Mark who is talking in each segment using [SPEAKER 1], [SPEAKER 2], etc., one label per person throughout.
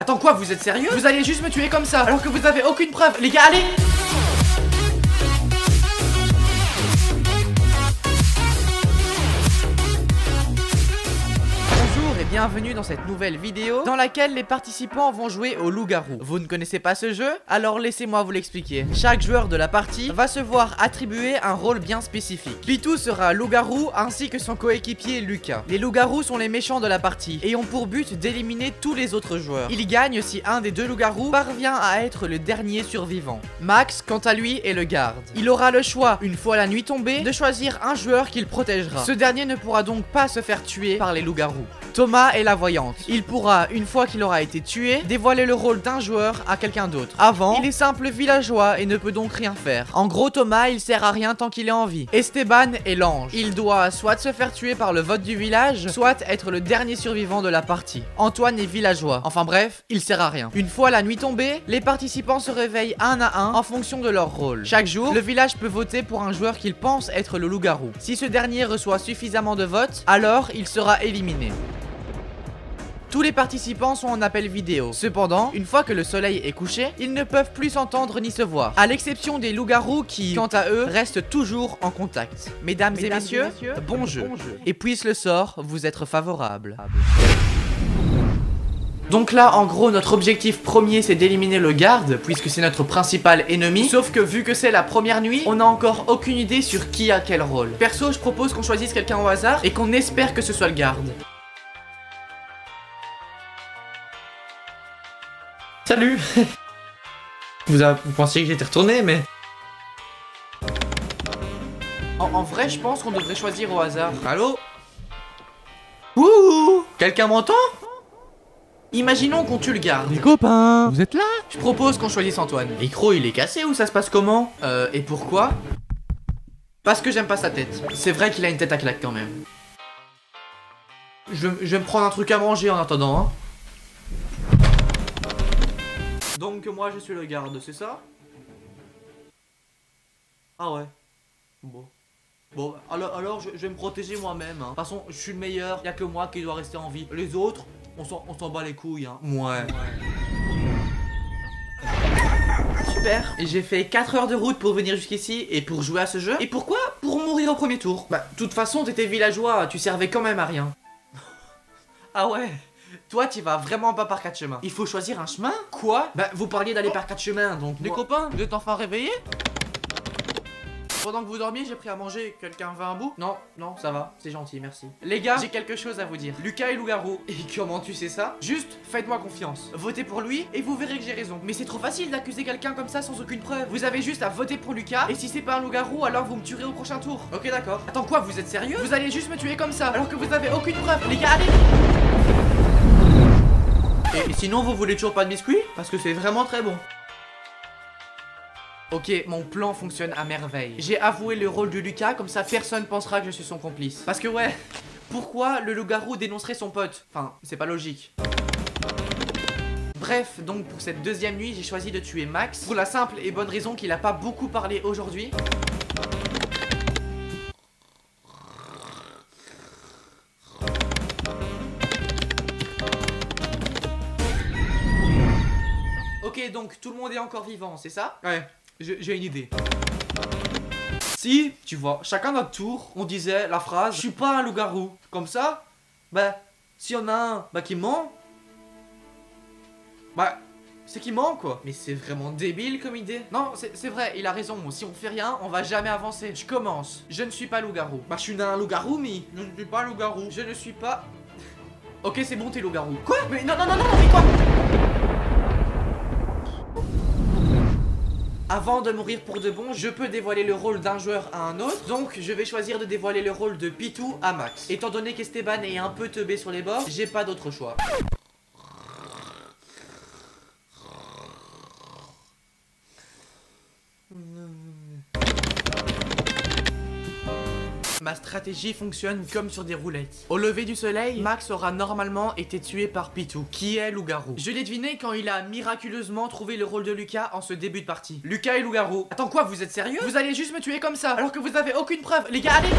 [SPEAKER 1] Attends quoi, vous êtes sérieux? Vous allez juste me tuer comme ça, alors que vous avez aucune preuve. Les gars, allez! Bienvenue dans cette nouvelle vidéo dans laquelle les participants vont jouer au loup-garou. Vous ne connaissez pas ce jeu? Alors laissez-moi vous l'expliquer. Chaque joueur de la partie va se voir attribuer un rôle bien spécifique. Pitou sera loup-garou ainsi que son coéquipier Lucas. Les loups-garous sont les méchants de la partie et ont pour but d'éliminer tous les autres joueurs. Ils gagnent si un des deux loups-garous parvient à être le dernier survivant. Max, quant à lui, est le garde. Il aura le choix, une fois la nuit tombée, de choisir un joueur qu'il protégera. Ce dernier ne pourra donc pas se faire tuer par les loups-garous. Thomas est la voyante. Il pourra, une fois qu'il aura été tué, dévoiler le rôle d'un joueur à quelqu'un d'autre. Avant, il est simple villageois et ne peut donc rien faire. En gros, Thomas, il sert à rien tant qu'il est en vie. Esteban est l'ange. Il doit soit se faire tuer par le vote du village, soit être le dernier survivant de la partie. Antoine est villageois. Enfin bref, il sert à rien. Une fois la nuit tombée, les participants se réveillent un à un en fonction de leur rôle. Chaque jour, le village peut voter pour un joueur qu'il pense être le loup-garou. Si ce dernier reçoit suffisamment de votes, alors il sera éliminé. Tous les participants sont en appel vidéo. Cependant, une fois que le soleil est couché, ils ne peuvent plus s'entendre ni se voir. À l'exception des loups-garous qui, quant à eux, restent toujours en contact. Mesdames et messieurs, bon jeu. Et puisse le sort vous être favorable. Donc là, en gros, notre objectif premier, c'est d'éliminer le garde, puisque c'est notre principal ennemi. Sauf que vu que c'est la première nuit, on n'a encore aucune idée sur qui a quel rôle. Perso, je propose qu'on choisisse quelqu'un au hasard et qu'on espère que ce soit le garde. Salut. Vous pensiez que j'étais retourné, mais... En vrai, je pense qu'on devrait choisir au hasard. Allô? Ouh! Quelqu'un m'entend? Imaginons qu'on tue le garde.
[SPEAKER 2] Les copains, vous êtes là?
[SPEAKER 1] Je propose qu'on choisisse Antoine. Le micro, il est cassé ou ça se passe comment? Et pourquoi? Parce que j'aime pas sa tête. C'est vrai qu'il a une tête à claque quand même. Je vais me prendre un truc à manger en attendant, hein. Donc moi je suis le garde, c'est ça? Ah ouais. Bon, alors je vais me protéger moi-même, hein. De toute façon, je suis le meilleur, y'a que moi qui dois rester en vie. Les autres, on s'en bat les couilles, hein. Ouais. Super. Et j'ai fait 4 heures de route pour venir jusqu'ici et pour jouer à ce jeu. Et pourquoi? Pour mourir au premier tour. Bah, de toute façon, t'étais villageois, tu servais quand même à rien. Ah ouais. Toi, tu vas vraiment pas par 4 chemins. Il faut choisir un chemin? Quoi? Bah, vous parliez d'aller par 4 chemins, donc... Les copains, vous êtes enfin réveillés? Pendant que vous dormiez, j'ai pris à manger. Quelqu'un veut un bout? Non, ça va, c'est gentil, merci. Les gars, j'ai quelque chose à vous dire. Lucas est loup-garou. Et comment tu sais ça? Juste, faites-moi confiance. Votez pour lui et vous verrez que j'ai raison. Mais c'est trop facile d'accuser quelqu'un comme ça sans aucune preuve. Vous avez juste à voter pour Lucas. Et si c'est pas un loup-garou, alors vous me tuerez au prochain tour. Ok, d'accord. Attends quoi, vous êtes sérieux? Vous allez juste me tuer comme ça, alors que vous avez aucune preuve. Les gars, allez! Et sinon, vous voulez toujours pas de biscuits? Parce que c'est vraiment très bon. Ok, mon plan fonctionne à merveille. J'ai avoué le rôle de Lucas, comme ça personne pensera que je suis son complice. Parce que ouais, pourquoi le loup-garou dénoncerait son pote? Enfin, c'est pas logique. Bref, donc pour cette deuxième nuit, j'ai choisi de tuer Max. Pour la simple et bonne raison qu'il a pas beaucoup parlé aujourd'hui. Ok, donc tout le monde est encore vivant, c'est ça? Ouais, j'ai une idée. Si, tu vois, chacun notre tour, on disait la phrase « Je suis pas un loup-garou ». Comme ça, bah, s'il y en a un qui ment, bah, c'est qu'il ment quoi. Mais c'est vraiment débile comme idée. Non, c'est vrai, il a raison. Si on fait rien, on va jamais avancer. Je commence. Je ne suis pas loup-garou. Bah, je suis un loup-garou, mais je ne suis pas loup-garou. Je ne suis pas... Ok, c'est bon, t'es loup-garou. Quoi? Mais non, mais quoi? Avant de mourir pour de bon, je peux dévoiler le rôle d'un joueur à un autre. Donc je vais choisir de dévoiler le rôle de Pitou à Max. Étant donné qu'Esteban est un peu teubé sur les bords, j'ai pas d'autre choix. Ma stratégie fonctionne comme sur des roulettes. Au lever du soleil, Max aura normalement été tué par Pitou, qui est loup-garou. Je l'ai deviné quand il a miraculeusement trouvé le rôle de Lucas en ce début de partie. Lucas est loup-garou. Attends quoi, vous êtes sérieux? Vous allez juste me tuer comme ça, alors que vous avez aucune preuve. Les gars, allez!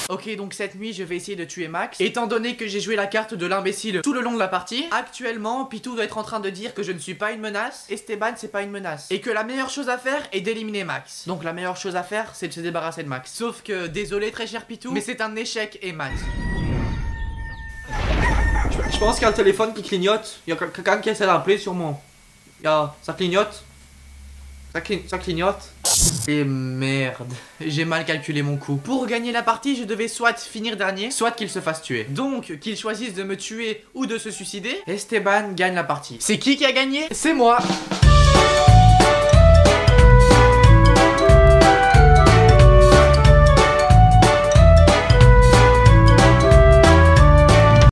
[SPEAKER 1] Ok, donc cette nuit je vais essayer de tuer Max. Étant donné que j'ai joué la carte de l'imbécile tout le long de la partie, actuellement Pitou doit être en train de dire que je ne suis pas une menace, Esteban c'est pas une menace, et que la meilleure chose à faire est d'éliminer Max. Donc la meilleure chose à faire c'est de se débarrasser de Max. Sauf que, désolé très cher Pitou, mais c'est un échec et Max. Je pense qu'il y a le téléphone qui clignote. Il y a quelqu'un qui essaie d'appeler sûrement. Ça clignote. Ça clignote. Et merde, j'ai mal calculé mon coup. Pour gagner la partie, je devais soit finir dernier, soit qu'il se fasse tuer. Donc, qu'il choisisse de me tuer ou de se suicider, Esteban gagne la partie. C'est qui a gagné? C'est moi.